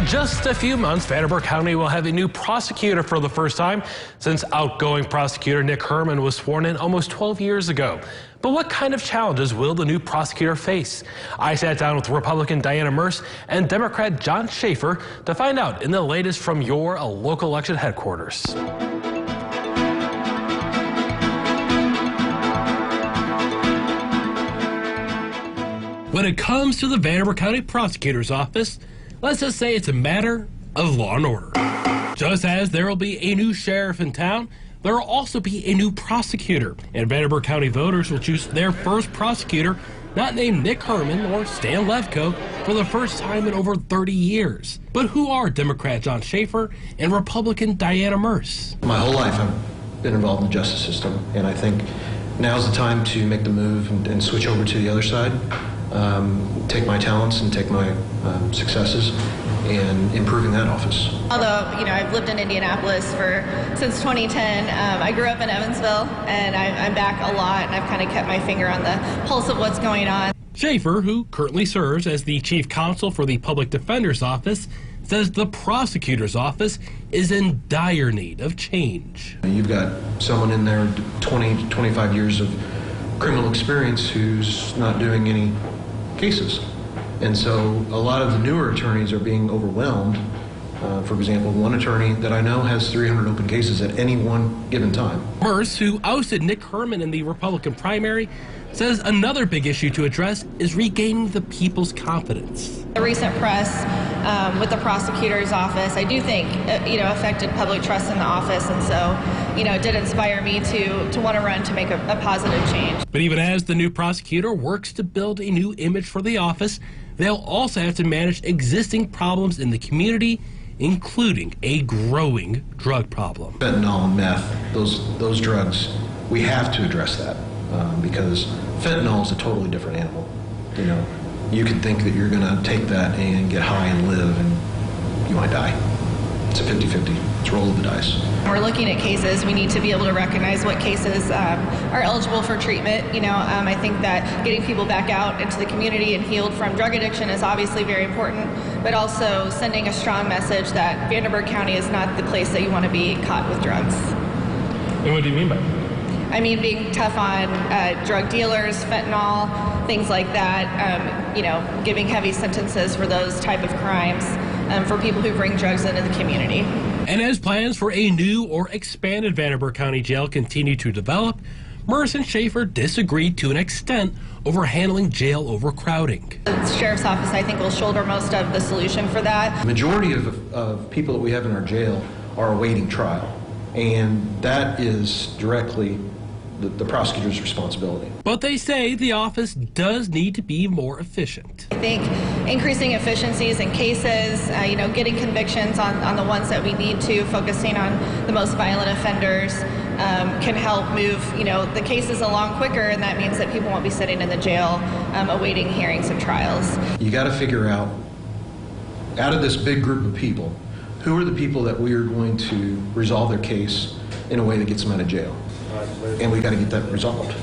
In just a few months, Vanderbilt County will have a new prosecutor for the first time since outgoing prosecutor Nick Herman was sworn in almost 12 years ago. But what kind of challenges will the new prosecutor face? I sat down with Republican Diana Merce and Democrat John Schaefer to find out in the latest from your local election headquarters. When it comes to the Vanderbilt County Prosecutor's Office, let's just say it's a matter of law and order. Just as there will be a new sheriff in town, there will also be a new prosecutor, and Vanderbilt County voters will choose their first prosecutor, not named Nick Herman or Stan Levko, for the first time in over 30 years. But who are Democrat John Schaefer and Republican Diana Merce? My whole life I've been involved in the justice system, and I think now's the time to make the move and switch over to the other side. Take my talents and take my successes and improving that office. Although, I've lived in Indianapolis since 2010. I grew up in Evansville, and I'm back a lot, and I've kind of kept my finger on the pulse of what's going on. Schaefer, who currently serves as the chief counsel for the Public Defender's Office, says the prosecutor's office is in dire need of change. You've got someone in there 20, 25 years of criminal experience who's not doing any cases. And so a lot of the newer attorneys are being overwhelmed. For example, one attorney that I know has 300 open cases at any one given time. Merce, who ousted Nick Herman in the Republican primary, says another big issue to address is regaining the people's confidence. The recent press with the prosecutor's office, I do think, affected public trust in the office, and so, it did inspire me to want to run to make a positive change. But even as the new prosecutor works to build a new image for the office, they'll also have to manage existing problems in the community, including a growing drug problem. Fentanyl and meth, those drugs, we have to address that because fentanyl is a totally different animal. You could think that you're going to take that and get high and live, and you might die. It's a 50-50. It's roll of the dice. We're looking at cases. We need to be able to recognize what cases are eligible for treatment. I think that getting people back out into the community and healed from drug addiction is obviously very important, but also sending a strong message that Vanderbilt County is not the place that you want to be caught with drugs. And what do you mean by that? I mean being tough on drug dealers, fentanyl, things like that, giving heavy sentences for those type of crimes for people who bring drugs into the community. And as plans for a new or expanded Vanderbilt County jail continue to develop, Merce and Schaefer disagreed to an extent over handling jail overcrowding. The sheriff's office, I think, will shoulder most of the solution for that. The majority of people that we have in our jail are awaiting trial, and that is directly the prosecutor's responsibility. But they say the office does need to be more efficient. I think increasing efficiencies in cases, getting convictions on the ones that we need to, focusing on the most violent offenders, can help move, the cases along quicker, and that means that people won't be sitting in the jail awaiting hearings and trials. You got to figure out of this big group of people, who are the people that we are going to resolve their case in a way that gets them out of jail. And we got to get that resolved.